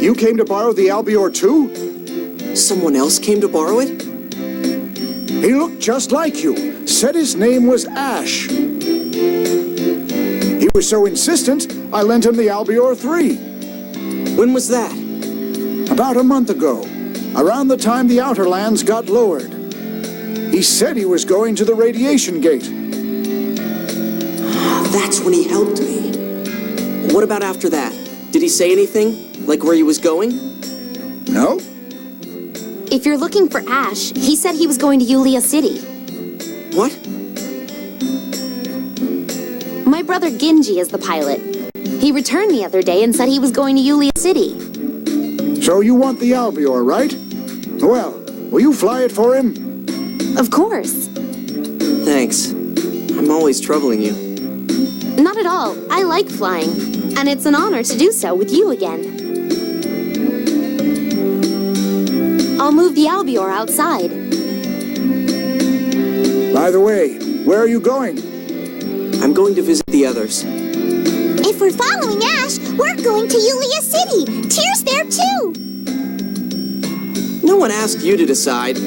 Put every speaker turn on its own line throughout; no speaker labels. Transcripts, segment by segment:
You came to borrow the Albior too?
Someone else came to borrow it?
He looked just like you. Said his name was Ash. He was so insistent, I lent him the Albior 3.
When was that?
About a month ago, around the time the Outer Lands got lowered. He said he was going to the radiation gate.
That's when he helped me. What about after that? Did he say anything? Like where he was going?
No.
If you're looking for Ash, he said he was going to Yulia City.
What?
My brother Ginji is the pilot. He returned the other day and said he was going to Yulia City.
So you want the Albior, right? Well, will you fly it for him?
Of course.
Thanks. I'm always troubling you.
Not at all. I like flying. And it's an honor to do so with you again. I'll move the Albior outside.
By the way, where are you going?
I'm going to visit the others.
If we're following Ash, we're going to Yulia City. Tyr's there too.
No one asked you to decide.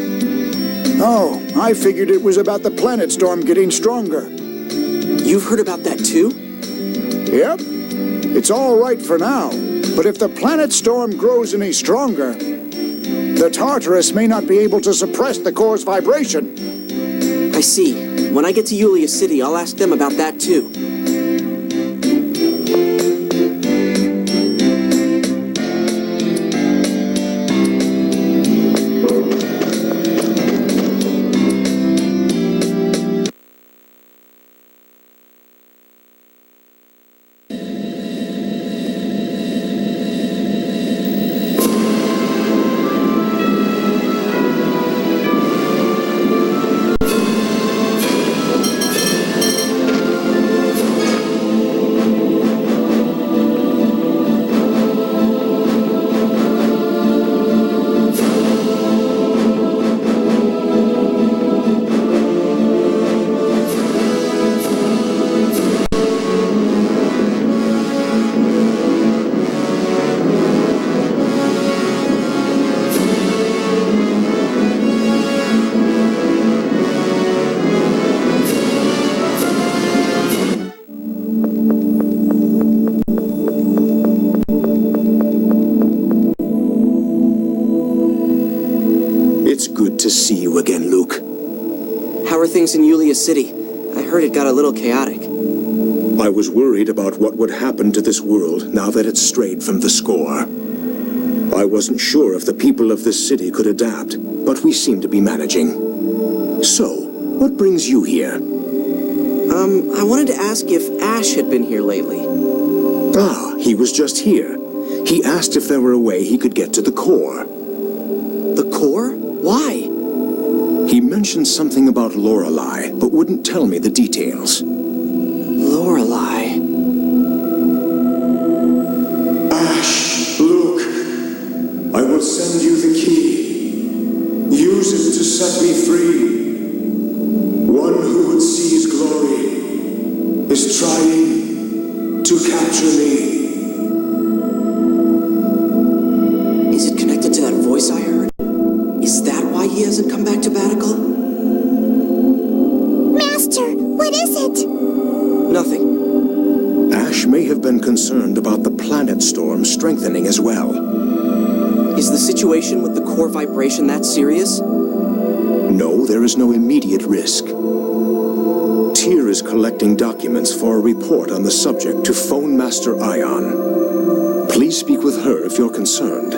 Oh, I figured it was about the planet storm getting stronger.
You've heard about that too?
Yep. It's all right for now. But if the planet storm grows any stronger, the Tartarus may not be able to suppress the core's vibration.
I see. When I get to Yulia City, I'll ask them about that too.
To see you again, Luke.
How are things in Yulia City? I heard it got a little chaotic.
I was worried about what would happen to this world now that it's strayed from the score. I wasn't sure if the people of this city could adapt, but we seem to be managing. So, what brings you here?
I wanted to ask if Ash had been here lately.
Ah, he was just here. He asked if there were a way he could get to the core.
The core? Why?
He mentioned something about Lorelei, but wouldn't tell me the details.
Lorelei?
Ash, look. I will send you the key. Use it to set me free. One who would seize glory is trying to capture me.
Is it connected to that voice I heard? Is that why he hasn't come back to Batical?
Master, what is it?
Nothing.
Ash may have been concerned about the planet storm strengthening as well.
Is the situation with the core vibration that serious?
No, there is no immediate risk. Tyr is collecting documents for a report on the subject to Phone Master Ion. Please speak with her if you're concerned.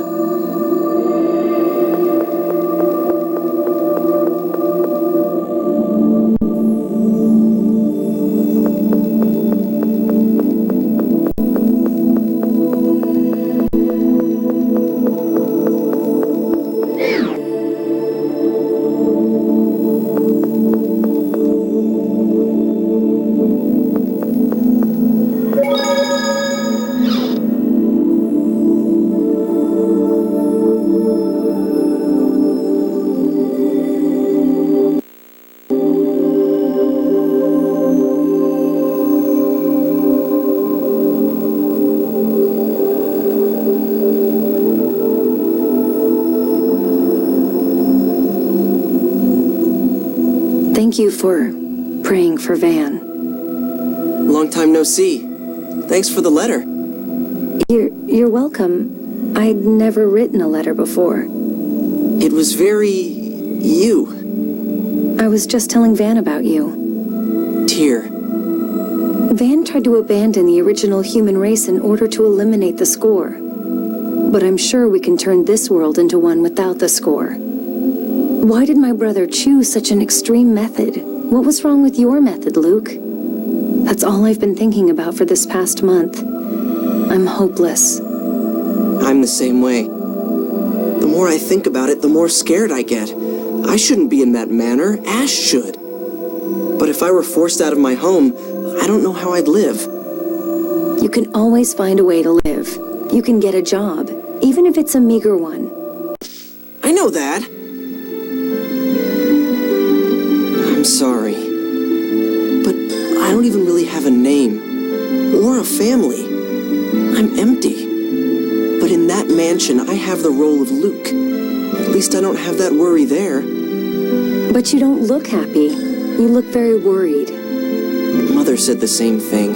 Thank you for praying for Van.
Long time no see. Thanks for the letter.
You're welcome. I'd never written a letter before.
It was very... you.
I was just telling Van about you.
Tyr.
Van tried to abandon the original human race in order to eliminate the score. But I'm sure we can turn this world into one without the score. Why did my brother choose such an extreme method? What was wrong with your method, Luke? That's all I've been thinking about for this past month. I'm hopeless.
I'm the same way. The more I think about it, the more scared I get. I shouldn't be in that manor. Ash should. But if I were forced out of my home, I don't know how I'd live.
You can always find a way to live. You can get a job, even if it's a meager one.
I know that. I'm sorry. But I don't even really have a name. Or a family. I'm empty. But in that mansion, I have the role of Luke. At least I don't have that worry there.
But you don't look happy. You look very worried.
Mother said the same thing.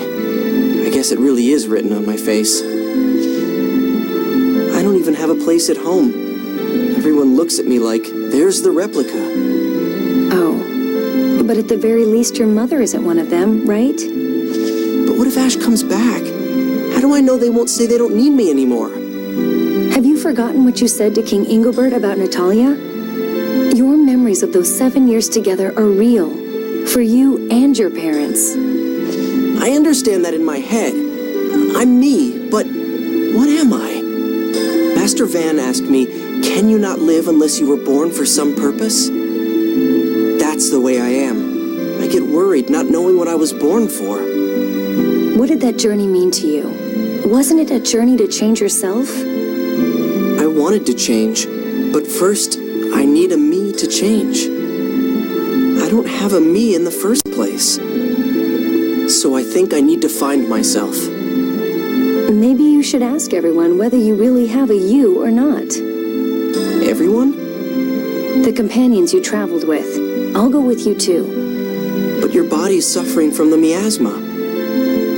I guess it really is written on my face. I don't even have a place at home. Everyone looks at me like, there's the replica.
Oh, but at the very least your mother isn't one of them, right?
But what if Ash comes back? How do I know they won't say they don't need me anymore?
Have you forgotten what you said to King Ingobert about Natalia? Your memories of those 7 years together are real. For you and your parents.
I understand that in my head. I'm me, but what am I? Master Van asked me, can you not live unless you were born for some purpose? That's the way I am. I get worried not knowing what I was born for.
What did that journey mean to you? Wasn't it a journey to change yourself?
I wanted to change, but first, I need a me to change. I don't have a me in the first place. So I think I need to find myself.
Maybe you should ask everyone whether you really have a you or not.
Everyone?
The companions you traveled with. I'll go with you too.
But your body's suffering from the miasma.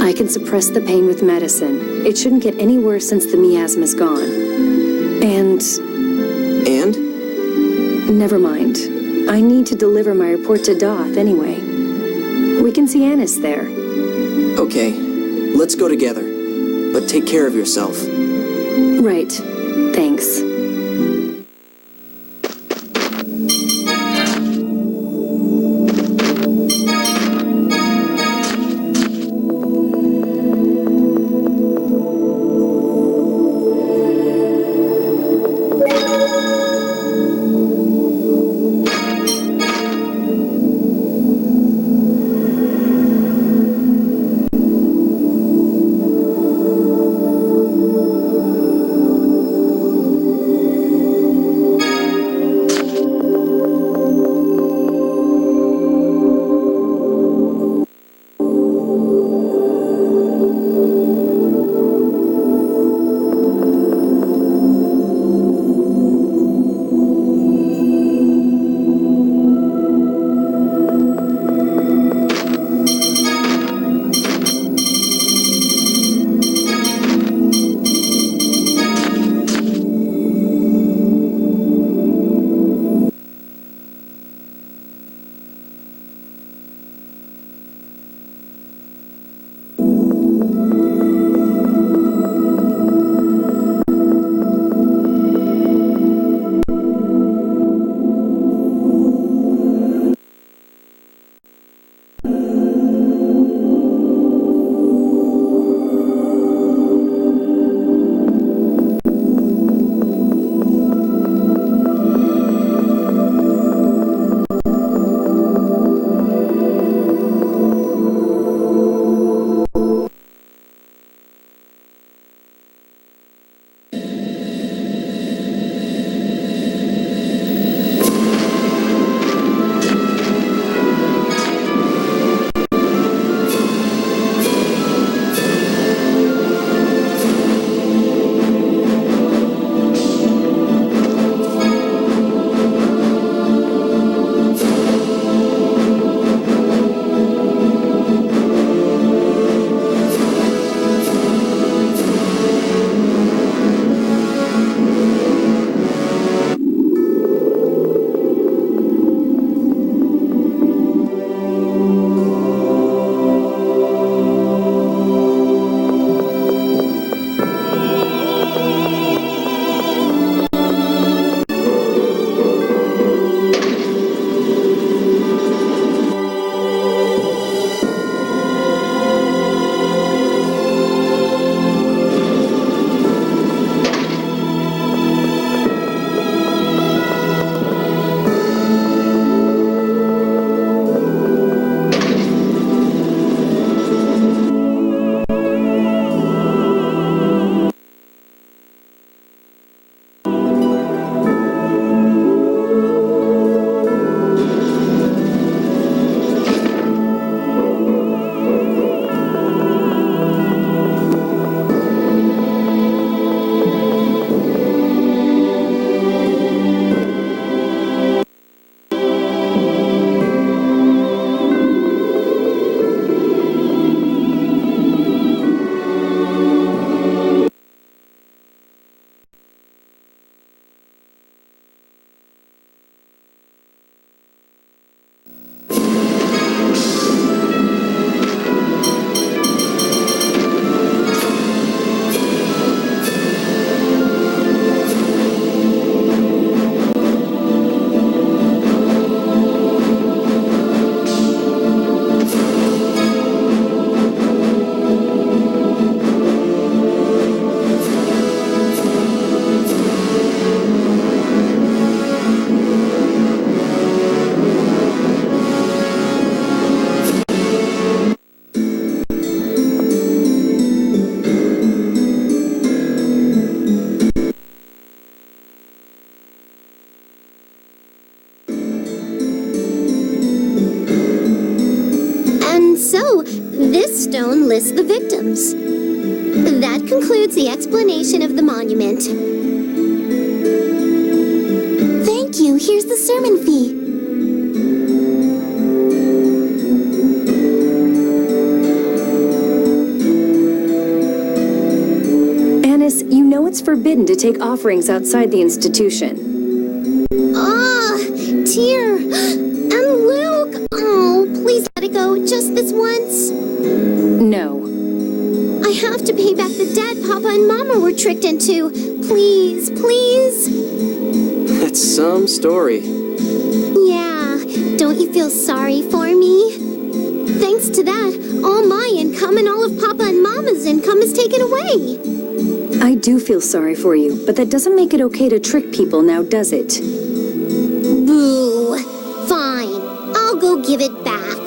I can suppress the pain with medicine. It shouldn't get any worse since the miasma's gone. And? Never mind. I need to deliver my report to Doth anyway. We can see Annis there.
Okay, let's go together. But take care of yourself.
Right. Thanks.
This stone lists the victims. That concludes the explanation of the monument. Thank you. Here's the sermon fee.
Annis, you know it's forbidden to take offerings outside the institution.
Ah, Tear. And Luke. Oh, please let it go. Just this once.
No.
I have to pay back the debt Papa and Mama were tricked into. Please, please.
That's some story.
Yeah, don't you feel sorry for me? Thanks to that, all my income and all of Papa and Mama's income is taken away.
I do feel sorry for you, but that doesn't make it okay to trick people now, does it?
Boo. Fine, I'll go give it back.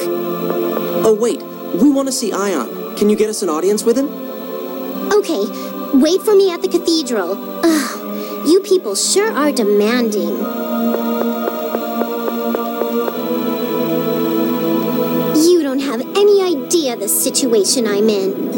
Oh, wait. We want to see Ion. Can you get us an audience with him?
Okay, wait for me at the cathedral. Ugh, you people sure are demanding. You don't have any idea the situation I'm in.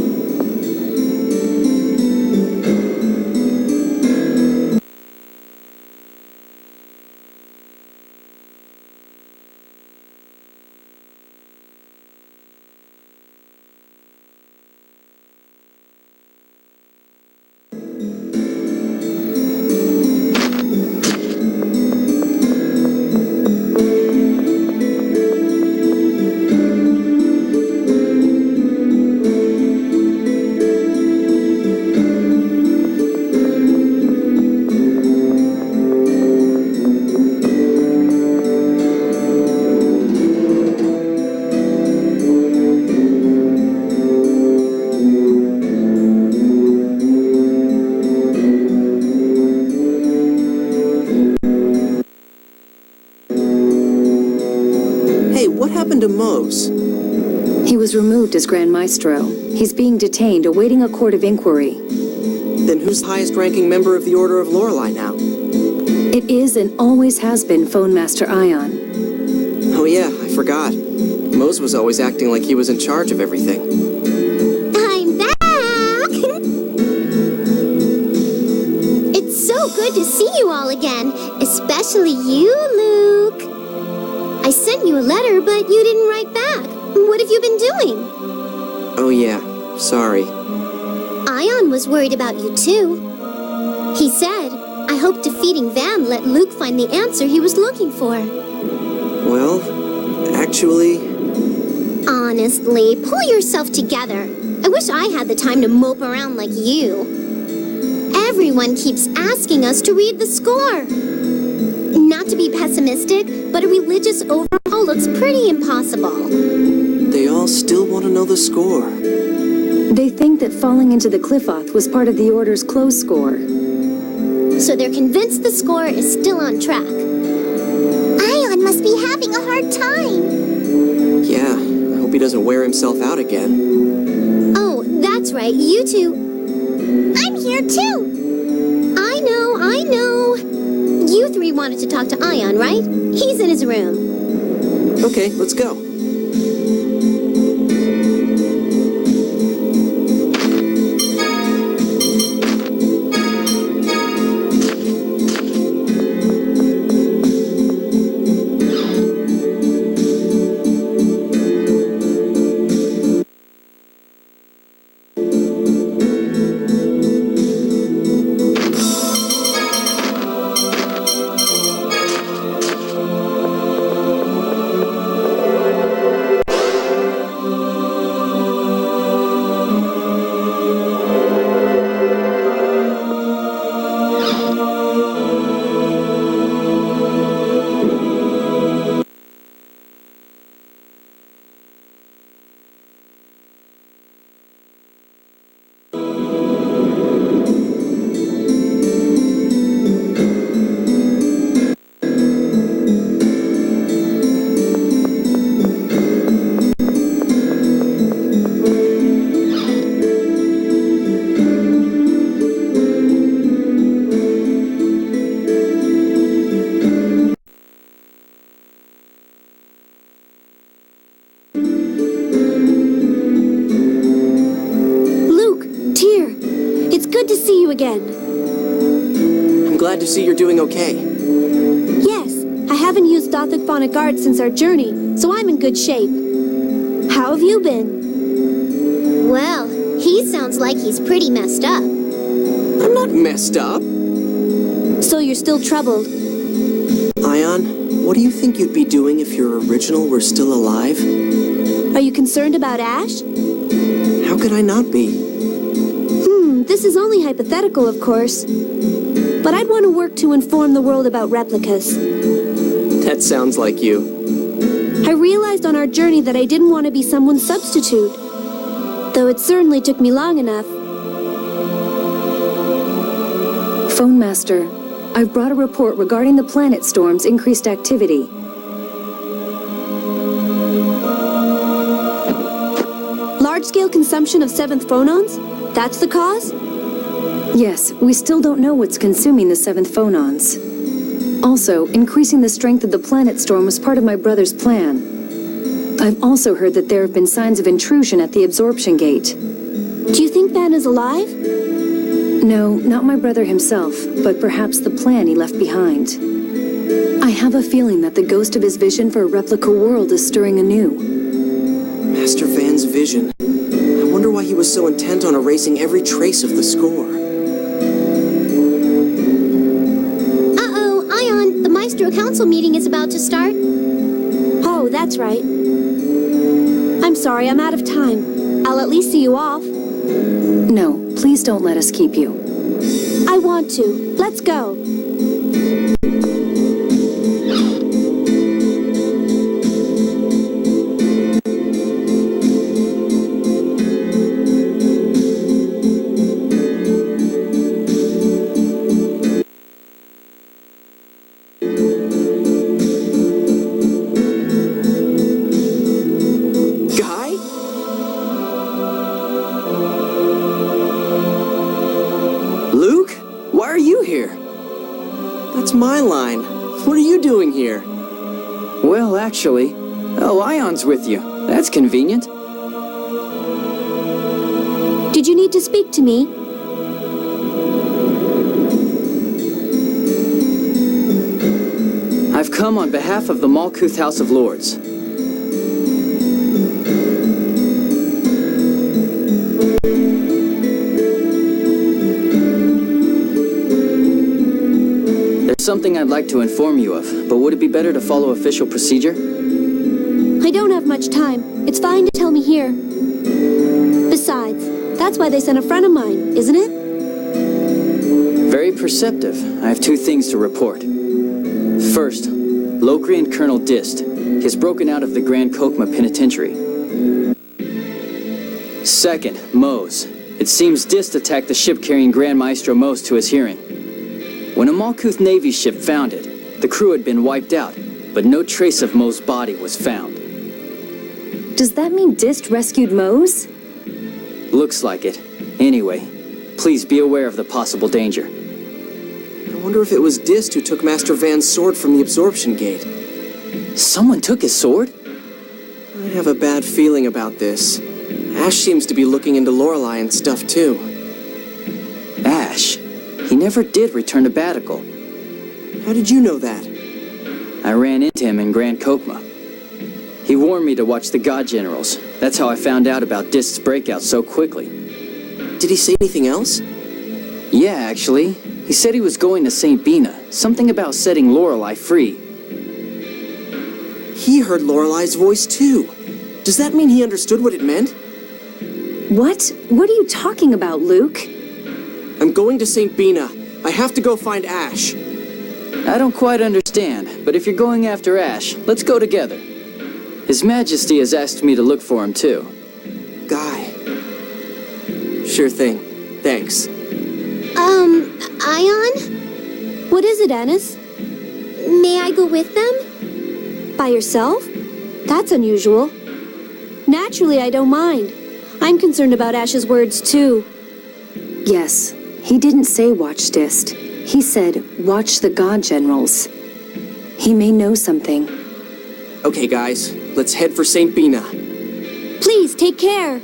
To Mose?
He was removed as Grand Maestro. He's being detained, awaiting a court of inquiry.
Then who's the highest-ranking member of the Order of Lorelei now?
It is and always has been Phone Master Ion.
Oh yeah, I forgot. Mose was always acting like he was in charge of everything.
I'm back! It's so good to see you all again, especially you, Luke. I sent you a letter, but you didn't write back. What have you been doing?
Oh yeah, sorry.
Ion was worried about you too. He said, I hope defeating Van let Luke find the answer he was looking for.
Well, actually...
Honestly, pull yourself together. I wish I had the time to mope around like you. Everyone keeps asking us to read the score. Not to be pessimistic, but a religious overhaul looks pretty impossible.
They all still want to know the score.
They think that falling into the Cliff-Oth was part of the Order's close score.
So they're convinced the score is still on track. Ion must be having a hard time.
Yeah, I hope he doesn't wear himself out again.
Oh, that's right, you two. I'm here too. I know. You three wanted to talk to Ion, right? He's in his room.
Okay, let's go.
again.
I'm glad to see you're doing okay.
Yes, I haven't used Dothic Phonic Art since our journey, so I'm in good shape. How have you been?
Well, he sounds like he's pretty messed up.
I'm not messed up.
So you're still troubled?
Ion, what do you think you'd be doing if your original were still alive?
Are you concerned about Ash?
How could I not be?
This is only hypothetical, of course. But I'd want to work to inform the world about replicas.
That sounds like you.
I realized on our journey that I didn't want to be someone's substitute. Though it certainly took me long enough.
Phone Master, I've brought a report regarding the planet storm's increased activity.
Large-scale consumption of 7th phonons? That's the cause?
Yes, we still don't know what's consuming the 7th phonons. Also, increasing the strength of the planet storm was part of my brother's plan. I've also heard that there have been signs of intrusion at the absorption gate.
Do you think Van is alive?
No, not my brother himself, but perhaps the plan he left behind. I have a feeling that the ghost of his vision for a replica world is stirring anew.
Master Van's vision. I wonder why he was so intent on erasing every trace of the score.
Uh-oh, Ion, the Maestro Council meeting is about to start.
Oh, that's right. I'm sorry, I'm out of time. I'll at least see you off.
No, please don't let us keep you.
I want to. Let's go.
My line. What are you doing here?
Well, actually... Oh, Ion's with you. That's convenient.
Did you need to speak to me?
I've come on behalf of the Malkuth House of Lords. Something I'd like to inform you of, but would it be better to follow official procedure?
I don't have much time. It's fine to tell me here. Besides, that's why they sent a friend of mine, isn't it?
Very perceptive. I have 2 things to report. First, Lokrian Colonel Dist has broken out of the Grand Kokma Penitentiary. Second, Mose. It seems Dist attacked the ship carrying Grand Maestro Mose to his hearing. When a Malkuth Navy ship found it, the crew had been wiped out, but no trace of Mo's body was found.
Does that mean Dist rescued Mose?
Looks like it. Anyway, please be aware of the possible danger.
I wonder if it was Dist who took Master Van's sword from the absorption gate.
Someone took his sword?
I have a bad feeling about this. Ash seems to be looking into Lorelei and stuff too.
Ash? He never did return to Batical.
How did you know that?
I ran into him in Grand Kokma. He warned me to watch the God Generals. That's how I found out about Dist's breakout so quickly.
Did he say anything else?
Yeah, actually. He said he was going to St. Bina. Something about setting Lorelei free.
He heard Lorelei's voice too. Does that mean he understood what it meant?
What? What are you talking about, Luke?
I'm going to St. Bina. I have to go find Ash.
I don't quite understand, but if you're going after Ash, let's go together. His Majesty has asked me to look for him, too.
Guy. Sure thing. Thanks.
Ion?
What is it, Anis?
May I go with them?
By yourself? That's unusual. Naturally, I don't mind. I'm concerned about Ash's words, too.
Yes. He didn't say watch Dist. He said watch the God Generals. He may know something.
Okay, guys. Let's head for St. Bina.
Please, take care.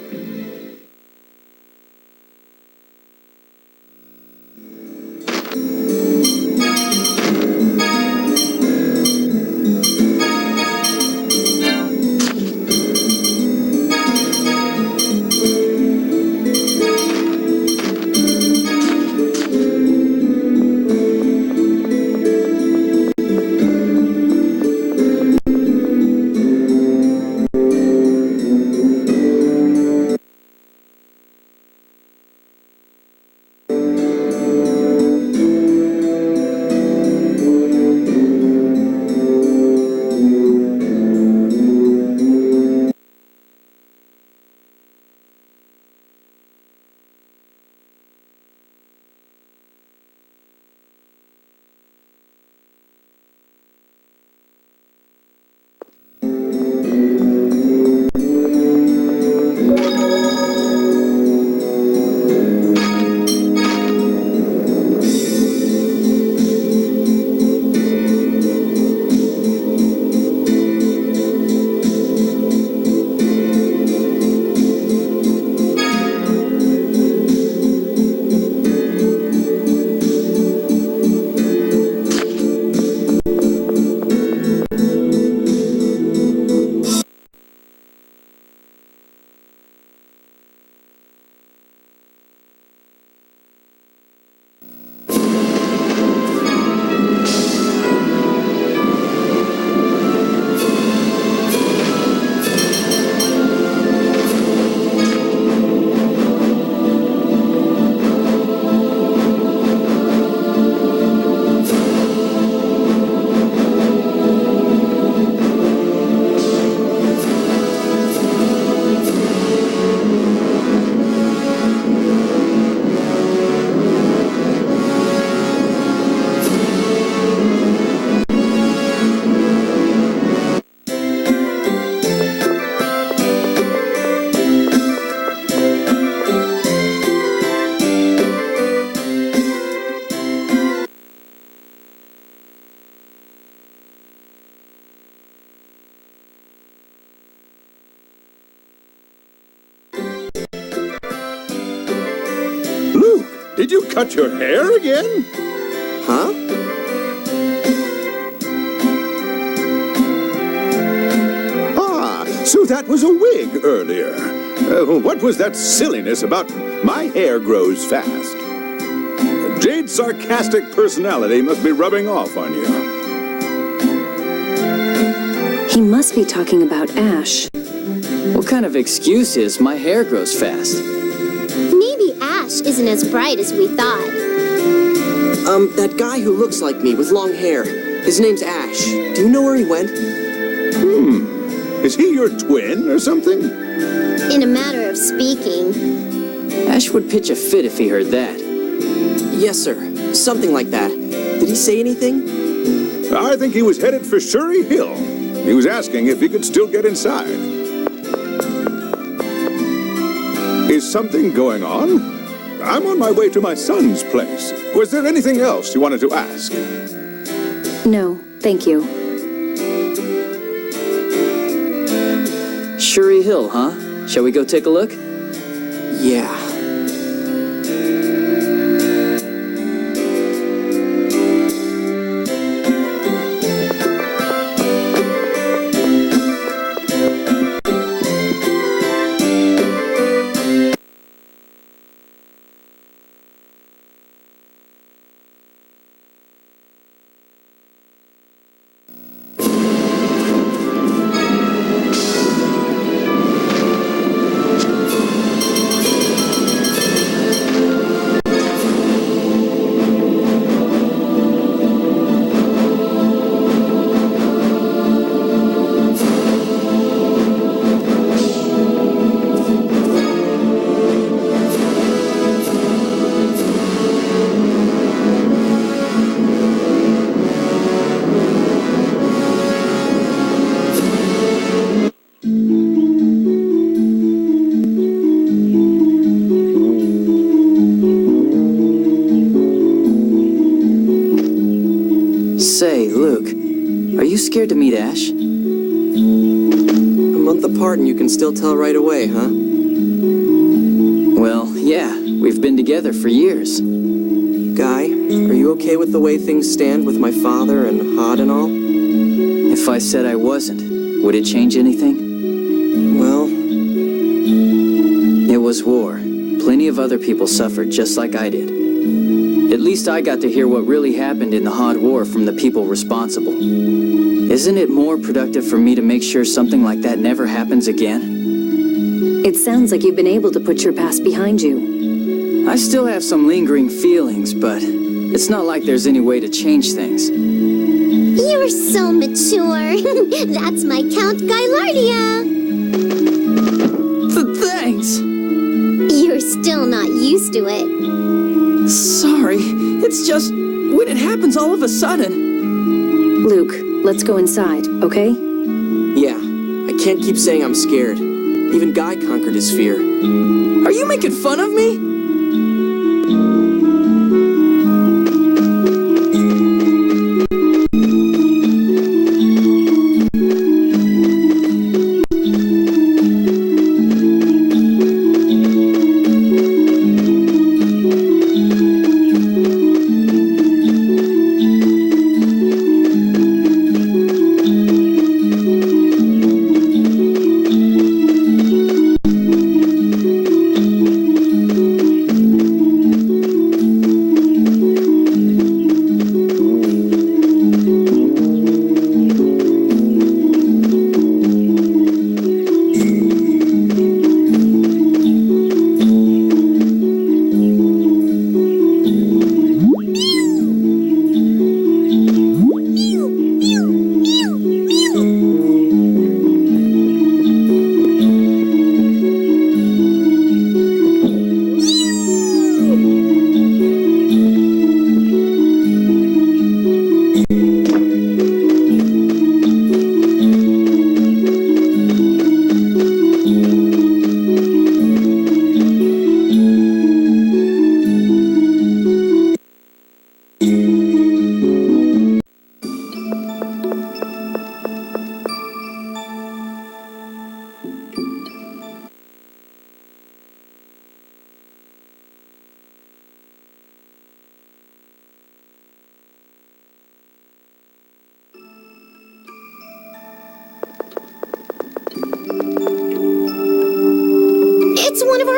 Did you cut your hair again?
Huh?
Ah, so that was a wig earlier. What was that silliness about my hair grows fast? Jade's sarcastic personality must be rubbing off on you.
He must be talking about Ash.
What kind of excuse is my hair grows fast?
Maybe Ash isn't as bright as we thought.
That guy who looks like me with long hair. His name's Ash. Do you know where he went?
Is he your twin or something?
In a matter of speaking.
Ash would pitch a fit if he heard that.
Yes, sir. Something like that. Did he say anything?
I think he was headed for Shuri Hill. He was asking if he could still get inside. Is something going on? I'm on my way to my son's place. Was there anything else you wanted to ask?
No, thank you.
Shuri Hill, huh? Shall we go take a look?
Yeah.
Say, Luke, are you scared to meet Ash?
A month apart and you can still tell right away, huh?
Well, yeah, we've been together for years.
Guy, are you okay with the way things stand with my father and Hod and all?
If I said I wasn't, would it change anything?
Well,
it was war. Plenty of other people suffered just like I did. At least I got to hear what really happened in the Hod War from the people responsible. Isn't it more productive for me to make sure something like that never happens again?
It sounds like you've been able to put your past behind you.
I still have some lingering feelings, but it's not like there's any way to change things.
You're so mature. That's my Count KaiLightDark.
Thanks!
You're still not used to it.
Sorry, it's just when it happens all of a sudden.
Luke, let's go inside, okay?
yeah. I can't keep saying I'm scared. Even Guy conquered his fear.
Are you making fun of me?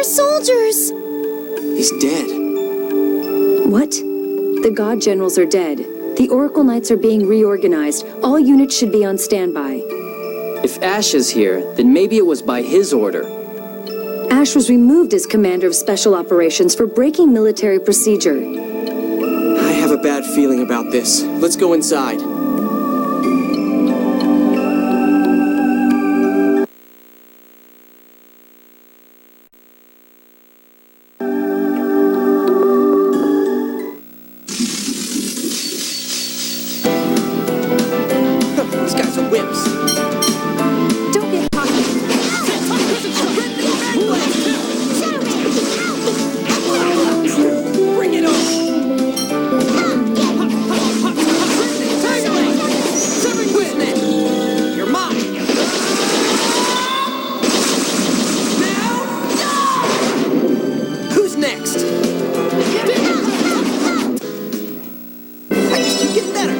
our soldiers.
He's dead.
What? The God Generals are dead. The Oracle Knights are being reorganized. All units should be on standby.
If Ash is here, then maybe it was by his order.
Ash was removed as Commander of Special Operations for breaking military procedure.
I have a bad feeling about this. Let's go inside. These guys are wimps.
Don't get cocky.
Bring it on! You're mine! Who's next? I just keep getting better.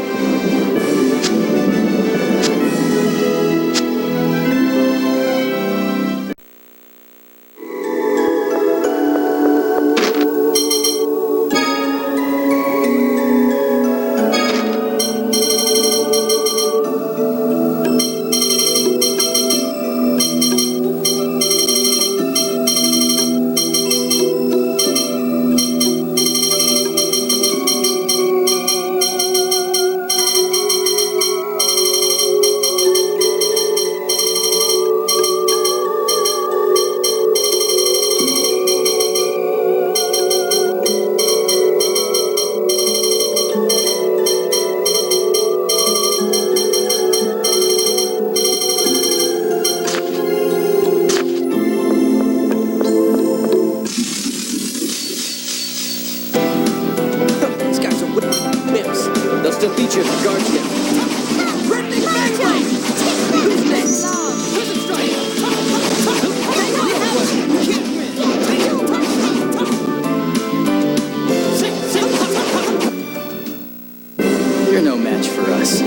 They'll feature the Guardian.
Threatening Bangblade! Who's next?
You're no match for us.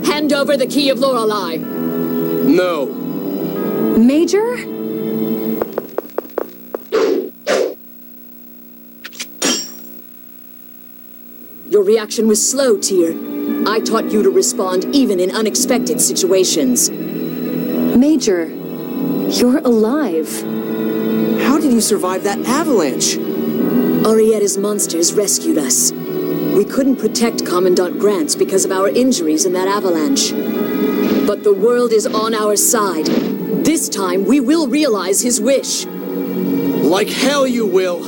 Hand over the key of Lorelei.
No.
Major?
Your reaction was slow, Tyr. I taught you to respond even in unexpected situations.
Major, you're alive.
How did you survive that avalanche?
Arietta's monsters rescued us. We couldn't protect Commandant Grants because of our injuries in that avalanche. But the world is on our side. This time, we will realize his wish.
Like hell you will!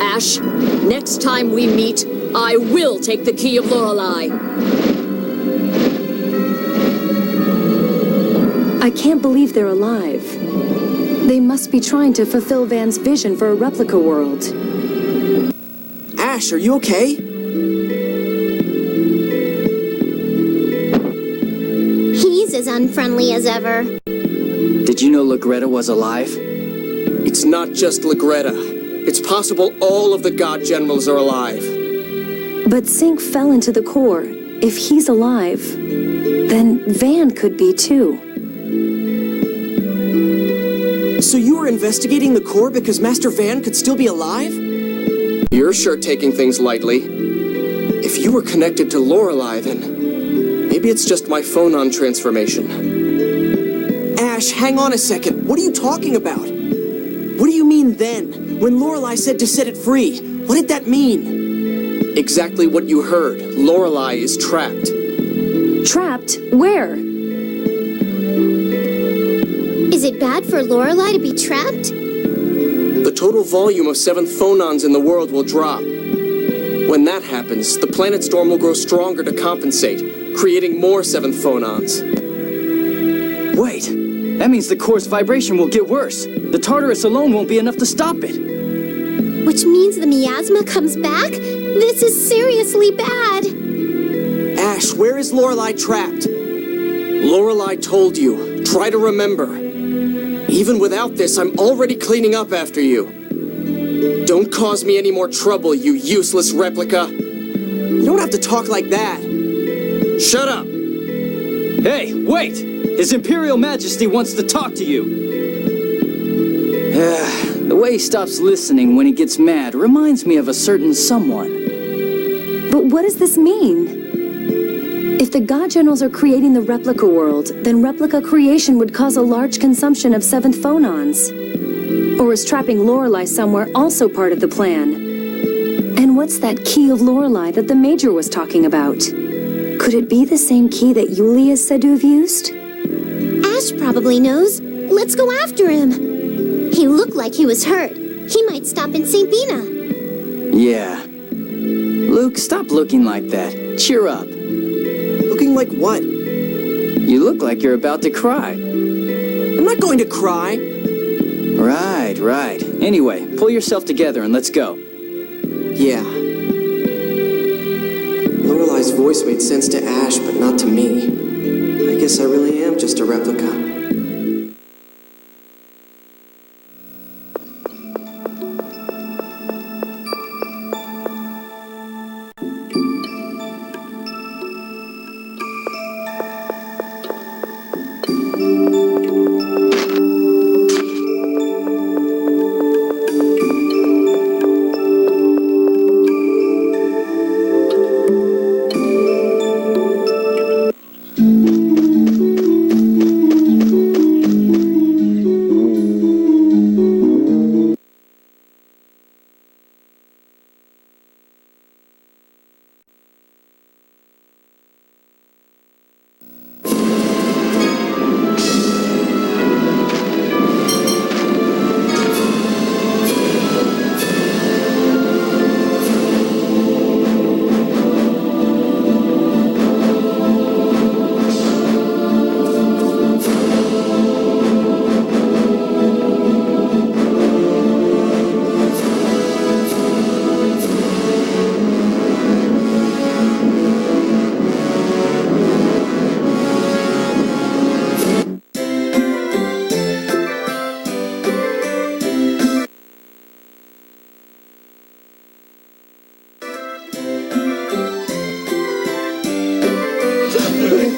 Ash, next time we meet, I will take the key of Lorelei.
I can't believe they're alive. They must be trying to fulfill Van's vision for a replica world.
Ash, are you okay?
He's as unfriendly as ever.
Did you know Legretta was alive?
It's not just Legretta. It's possible all of the God Generals are alive.
But Sync fell into the core. If he's alive, then Van could be too.
So you were investigating the core because Master Van could still be alive? You're sure taking things lightly. If you were connected to Lorelei, then maybe it's just my phonon transformation. Ash, hang on a second. What are you talking about? What do you mean then? When Lorelei said to set it free, what did that mean? Exactly what you heard. Lorelei is trapped.
Trapped? Where?
Is it bad for Lorelei to be trapped?
The total volume of 7th phonons in the world will drop. When that happens, the planet storm will grow stronger to compensate, creating more 7th phonons.
Wait, that means the core's vibration will get worse. The Tartarus alone won't be enough to stop it.
Which means the miasma comes back? This is seriously bad.
Ash, where is Lorelei trapped? Lorelei told you. Try to remember. Even without this, I'm already cleaning up after you. Don't cause me any more trouble, you useless replica. You don't have to talk like that. Shut up!
Hey, wait! His Imperial Majesty wants to talk to you. The way he stops listening when he gets mad reminds me of a certain someone.
But what does this mean? If the God Generals are creating the replica world, then replica creation would cause a large consumption of 7th phonons. Or is trapping Lorelei somewhere also part of the plan? And what's that key of Lorelei that the Major was talking about? Could it be the same key that Yulia is said to have used?
Ash probably knows. Let's go after him. He looked like he was hurt. He might stop in St. Bina.
Yeah. Luke, stop looking like that. Cheer up.
Looking like what?
You look like you're about to cry.
I'm not going to cry.
Right. Anyway, pull yourself together and let's go.
Yeah. Lorelei's voice made sense to Ash, but not to me. I guess I really am just a replica.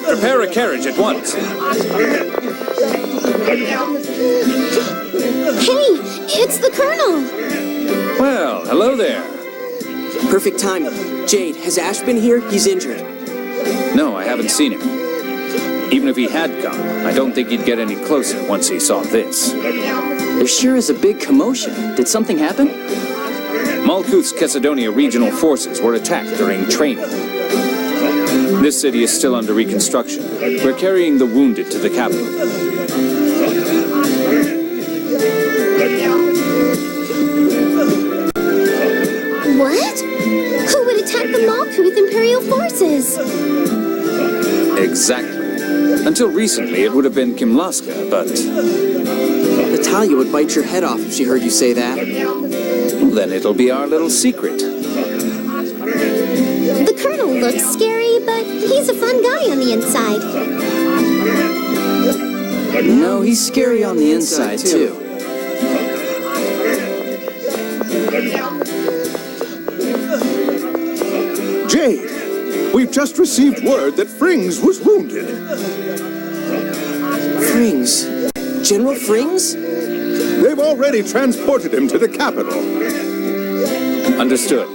Prepare a carriage at once.
Hey, it's the Colonel.
Well, hello there.
Perfect timing. Jade, has Ash been here? He's injured.
No, I haven't seen him. Even if he had come, I don't think he'd get any closer once he saw this.
There sure is a big commotion. Did something happen?
Malkuth's Kessadonia regional forces were attacked during training. This city is still under reconstruction. We're carrying the wounded to the capital.
What? Who would attack the Malkuth Imperial forces?
Exactly. Until recently, it would have been Kimlaska, but...
Natalia would bite your head off if she heard you say that.
Then it'll be our little secret.
The Colonel looks scary, but he's a fun guy on the inside.
No, he's scary on the inside, too.
Jade, we've just received word that Frings was wounded.
Frings? General Frings?
They've already transported him to the capital. Understood.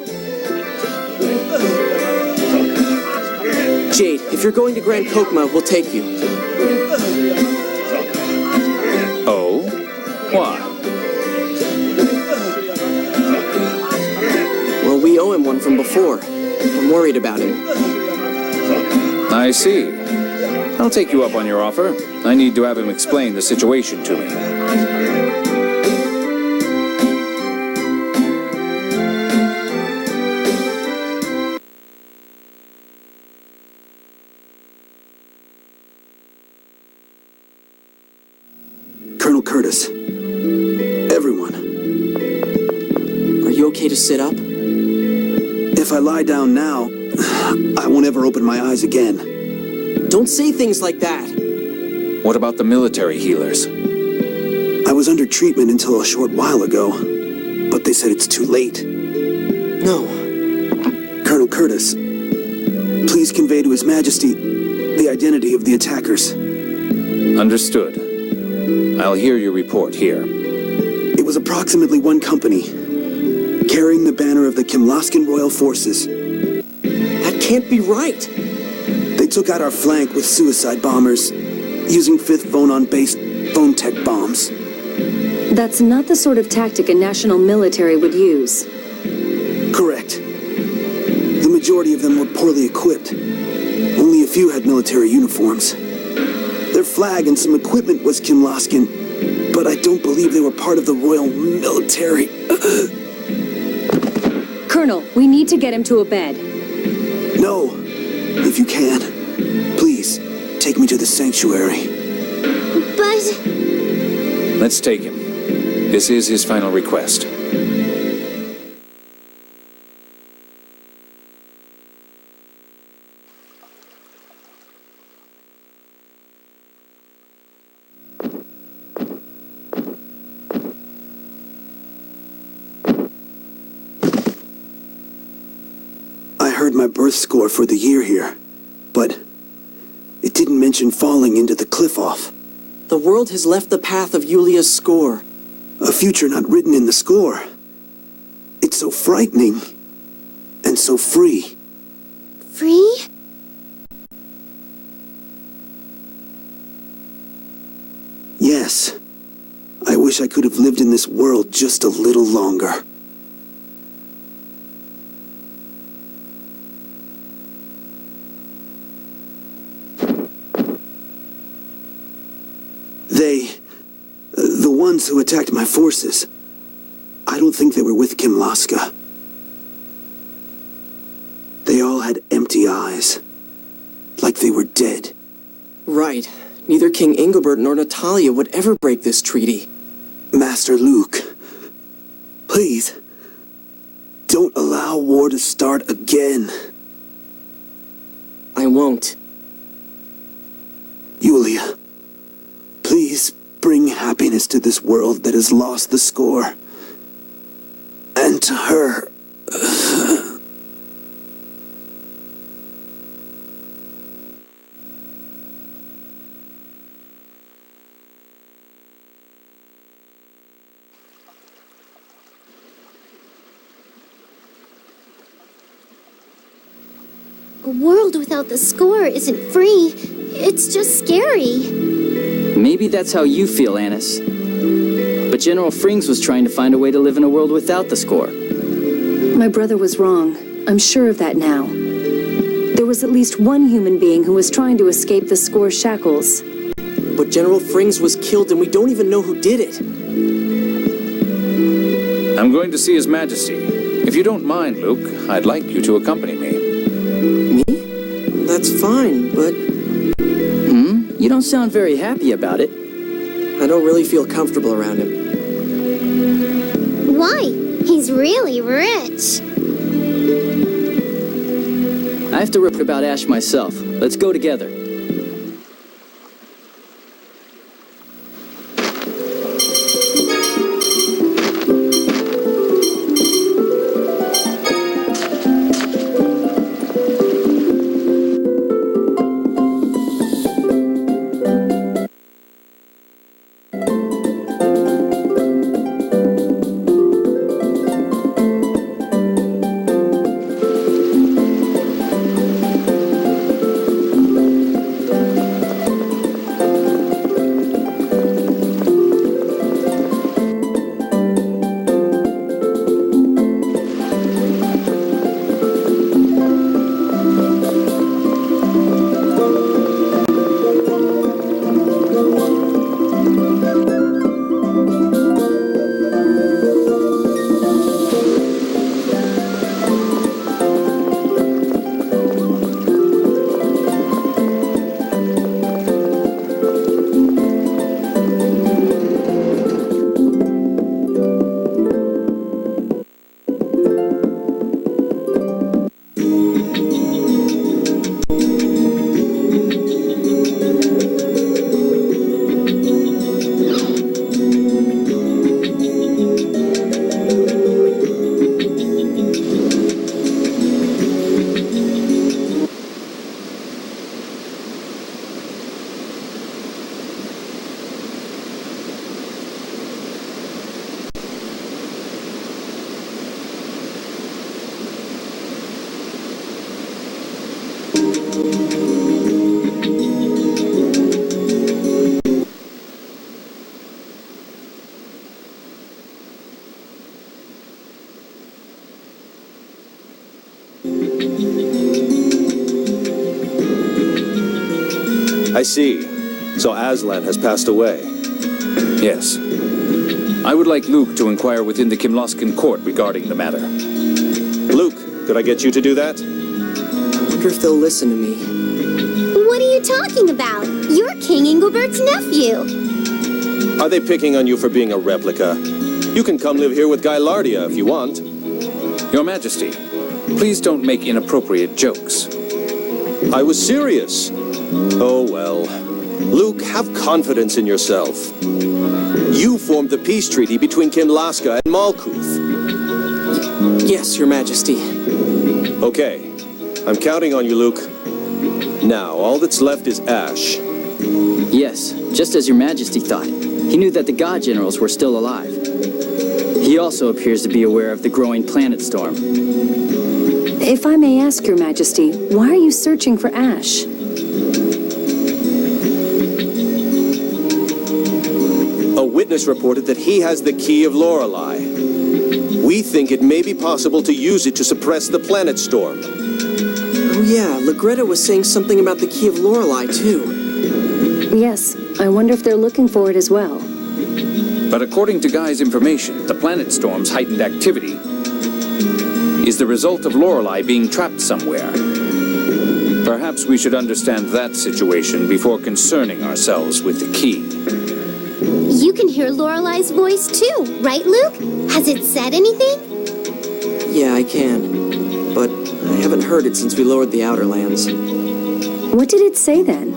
Jade, if you're going to Grand Kokma, we'll take you.
Oh? Why?
Well, we owe him one from before. I'm worried about him.
I see.
I'll take you up on your offer. I need to have him explain the situation to me.
Colonel Curtis. Everyone. Are you okay to sit up? If I lie down now, I won't ever open my eyes again. Don't say things like that.
What about the military healers?
I was under treatment until a short while ago, but they said it's too late. No. Colonel Curtis, please convey to His Majesty the identity of the attackers.
Understood. I'll hear your report here.
It was approximately one company, carrying the banner of the Kimlaskan Royal Forces. That can't be right. They took out our flank with suicide bombers, using 5th Vonon-based phone tech bombs.
That's not the sort of tactic a national military would use.
Correct. The majority of them were poorly equipped. Only a few had military uniforms. Their flag and some equipment was Kimlaskan, but I don't believe they were part of the Royal Military.
Colonel, we need to get him to a bed.
No. If you can, please, take me to the sanctuary.
But...
Let's take him. This is his final request.
I heard my birth score for the year here, but it didn't mention falling into the cliff off. The world has left the path of Yulia's score. A future not written in the score. It's so frightening, and so free.
Free?
Yes. I wish I could have lived in this world just a little longer. The ones who attacked my forces, I don't think they were with Kimlaska. They all had empty eyes, like they were dead. Right. Neither King Ingobert nor Natalia would ever break this treaty. Master Luke, please, don't allow war to start again. I won't. Yulia, please bring happiness to this world that has lost the score. And to her.
A world without the score isn't free. It's just scary.
Maybe that's how you feel, Annis. But General Frings was trying to find a way to live in a world without the score.
My brother was wrong. I'm sure of that now. There was at least one human being who was trying to escape the score's shackles.
But General Frings was killed and we don't even know who did it.
I'm going to see His Majesty. If you don't mind, Luke, I'd like you to accompany me.
Me? That's fine, but...
You don't sound very happy about it.
I don't really feel comfortable around him.
Why? He's really rich.
I have to rip about Ash myself. Let's go together.
I see. So Aslan has passed away.
Yes. I would like Luke to inquire within the Kimloskan court regarding the matter.
Luke, could I get you to do that?
I wonder if they'll listen to me.
What are you talking about? You're King Engelbert's nephew.
Are they picking on you for being a replica? You can come live here with KaiLightDark if you want.
Your Majesty, please don't make inappropriate jokes.
I was serious. Oh well. Luke, have confidence in yourself. You formed the peace treaty between Kimlaska and Malkuth.
Yes, Your Majesty.
Okay. I'm counting on you, Luke. Now, all that's left is Ash.
Yes, just as Your Majesty thought. He knew that the God Generals were still alive. He also appears to be aware of the growing planet storm.
If I may ask, Your Majesty, why are you searching for Ash?
A witness reported that he has the key of Lorelei. We think it may be possible to use it to suppress the planet storm.
Oh yeah, Legretta was saying something about the key of Lorelei, too.
Yes, I wonder if they're looking for it as well.
But according to Guy's information, the planet storm's heightened activity is the result of Lorelei being trapped somewhere. Perhaps we should understand that situation before concerning ourselves with the key.
You can hear Lorelei's voice too, right, Luke? Has it said anything?
Yeah, I can. But I haven't heard it since we lowered the Outer Lands.
What did it say then?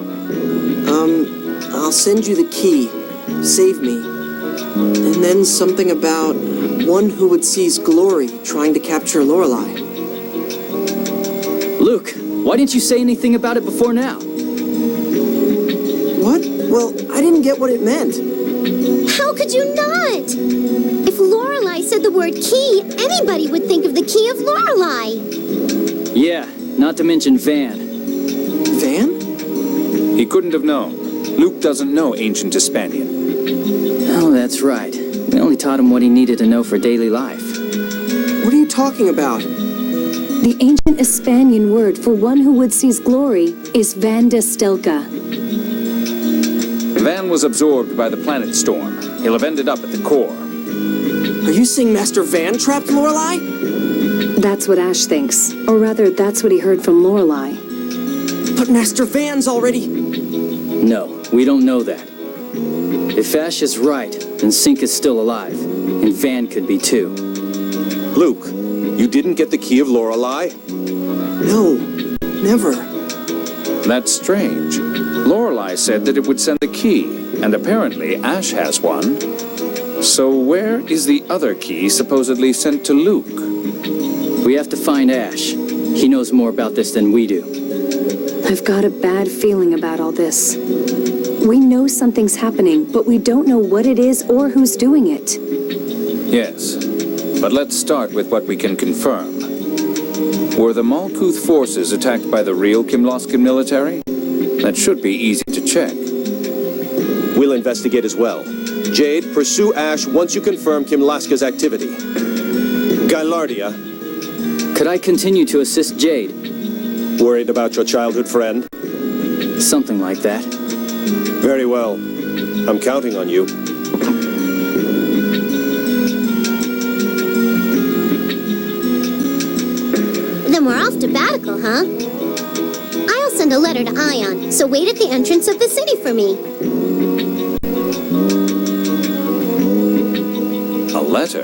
I'll send you the key. Save me. And then something about one who would seize glory trying to capture Lorelei.
Luke, why didn't you say anything about it before now?
What? Well, I didn't get what it meant.
How could you not? If Lorelei said the word key, anybody would think of the key of Lorelei.
Yeah, not to mention Van.
Van?
He couldn't have known. Luke doesn't know ancient Hispanian.
Oh, that's right. We only taught him what he needed to know for daily life.
What are you talking about?
The ancient Hispanian word for one who would seize glory is Van de Stelka.
Van was absorbed by the planet storm. He'll have ended up at the core.
Are you saying Master Van trapped Lorelei?
That's what Ash thinks. Or rather, that's what he heard from Lorelei.
But Master Van's already...
No, we don't know that. If Ash is right, then Sink is still alive. And Van could be too.
Luke, you didn't get the key of Lorelei?
No, never.
That's strange. Lorelei said that it would send the key, and apparently Ash has one. So where is the other key supposedly sent to Luke?
We have to find Ash. He knows more about this than we do.
I've got a bad feeling about all this. We know something's happening, but we don't know what it is or who's doing it.
Yes, but let's start with what we can confirm. Were the Malkuth forces attacked by the real Kimloskan military? That should be easy to check.
We'll investigate as well. Jade, pursue Ash once you confirm Kimlaska's activity. KaiLightDark.
Could I continue to assist Jade?
Worried about your childhood friend?
Something like that.
Very well. I'm counting on you.
Then we're off to Batical, huh? I'll send a letter to Ion, so wait at the entrance of the city for me.
A letter?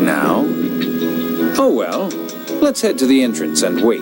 Now? Oh well, let's head to the entrance and wait.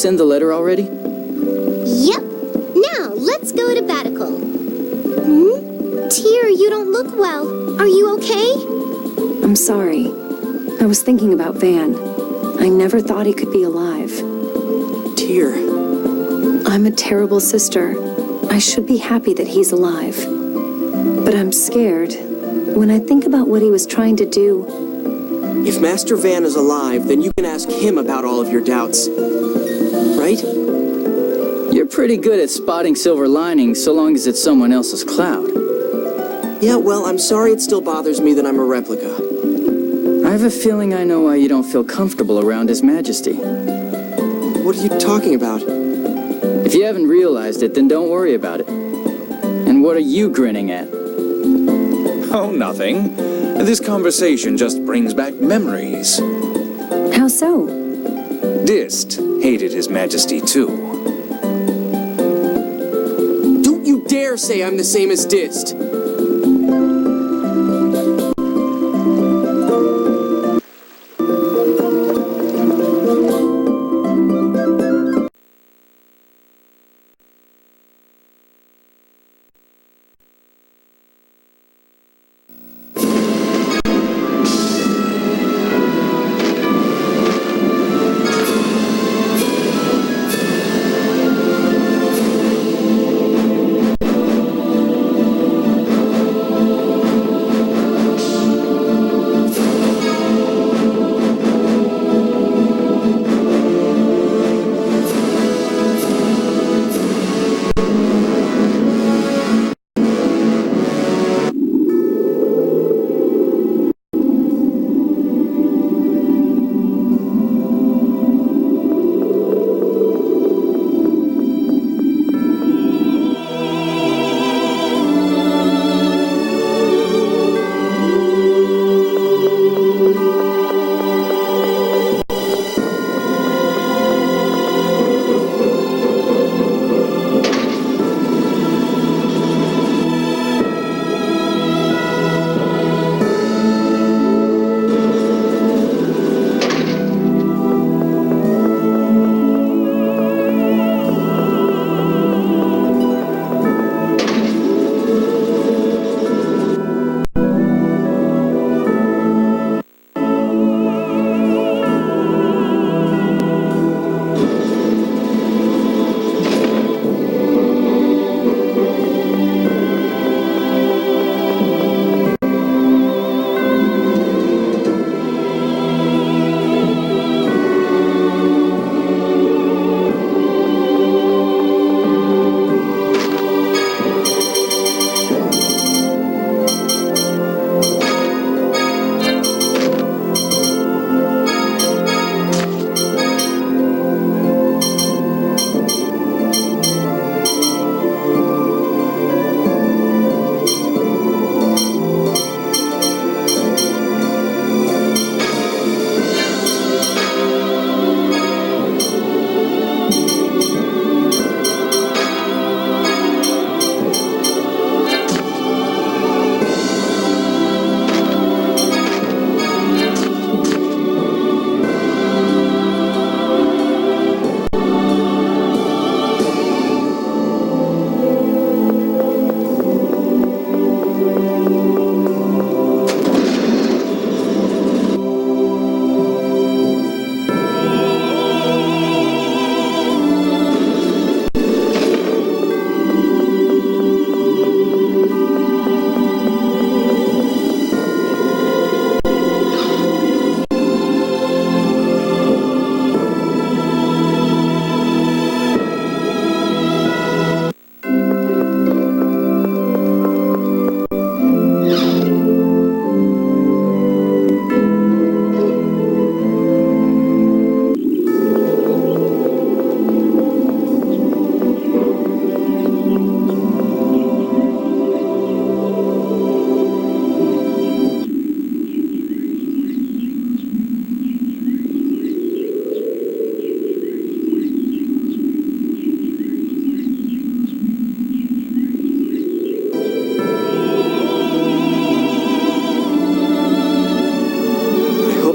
send the letter already?
Yep. Now, let's go to Batical. Tyr, you don't look well. Are you okay?
I'm sorry. I was thinking about Van. I never thought he could be alive.
Tyr.
I'm a terrible sister. I should be happy that he's alive. But I'm scared when I think about what he was trying to do.
If Master Van is alive, then you can ask him about all of your doubts. Right?
You're pretty good at spotting silver linings so long as it's someone else's cloud.
Yeah, well, I'm sorry it still bothers me that I'm a replica.
I have a feeling I know why you don't feel comfortable around His Majesty.
What are you talking about?
If you haven't realized it, then don't worry about it. And what are you grinning at?
Oh, nothing. This conversation just brings back memories.
How so?
Dist hated His Majesty too.
Don't you dare say I'm the same as Dist!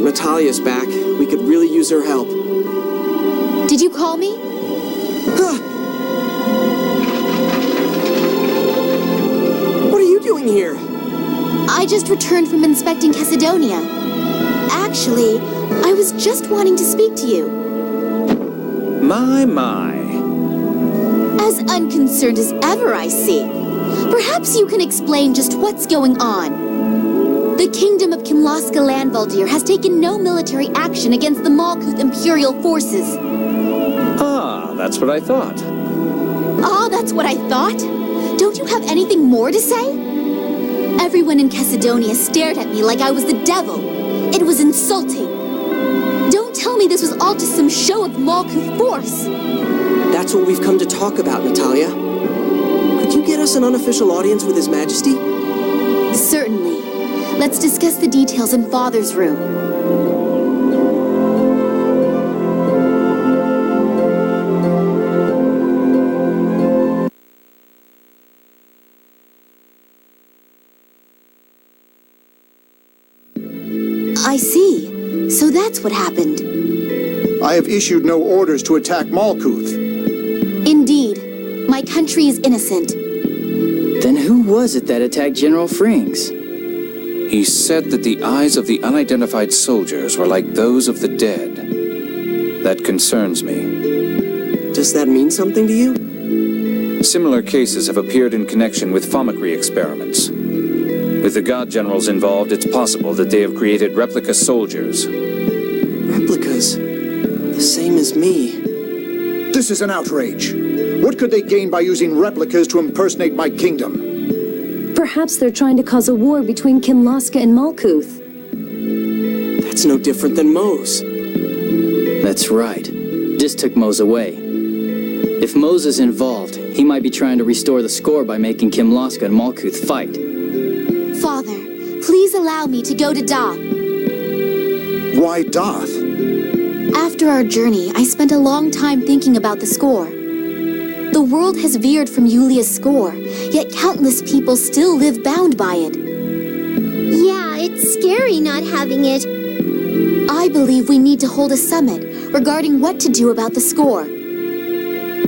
Natalia's back. We could really use her help.
Did you call me?
What are you doing here?
I just returned from inspecting Casidonia. Actually, I was just wanting to speak to you.
My.
As unconcerned as ever, I see. Perhaps you can explain just what's going on. The kingdom of Kimlaska Landvaldir has taken no military action against the Malkuth Imperial forces.
Ah, that's what I thought.
Ah, that's what I thought? Don't you have anything more to say? Everyone in Casidonia stared at me like I was the devil. It was insulting. Don't tell me this was all just some show of Malkuth force.
That's what we've come to talk about, Natalia. Could you get us an unofficial audience with His Majesty?
Certainly. Let's discuss the details in Father's room. I see. So that's what happened.
I have issued no orders to attack Malkuth.
Indeed. My country is innocent.
Then who was it that attacked General Frings?
He said that the eyes of the unidentified soldiers were like those of the dead. That concerns me.
Does that mean something to you?
Similar cases have appeared in connection with Fomicry experiments. With the God Generals involved, it's possible that they have created replica soldiers.
Replicas? The same as me.
This is an outrage. What could they gain by using replicas to impersonate my kingdom?
Perhaps they're trying to cause a war between Kimlaska and Malkuth.
That's no different than Mo's.
That's right. Dis took Mose away. If Mose is involved, he might be trying to restore the score by making Kimlaska and Malkuth fight.
Father, please allow me to go to Doth.
Why Doth?
After our journey, I spent a long time thinking about the score. The world has veered from Yulia's score, yet countless people still live bound by it.
Yeah, it's scary not having it.
I believe we need to hold a summit regarding what to do about the score.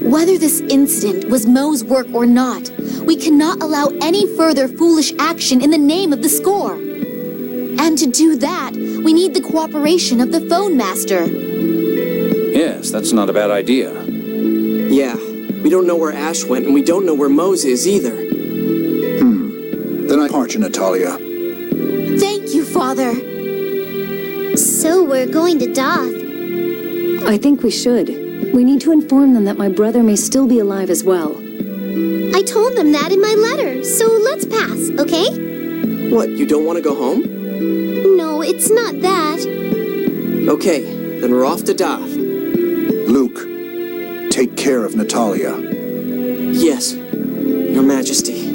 Whether this incident was Mo's work or not, we cannot allow any further foolish action in the name of the score. And to do that, we need the cooperation of the phone master.
Yes, that's not a bad idea.
Yeah, we don't know where Ash went, and we don't know where Mose is either.
Then I part you, Natalia.
Thank you, Father.
So we're going to Doth.
I think we should. We need to inform them that my brother may still be alive as well.
I told them that in my letter, so let's pass, okay?
What, you don't want to go home?
No, it's not that.
Okay, then we're off to Doth.
Luke, take care of Natalia.
Yes, Your Majesty.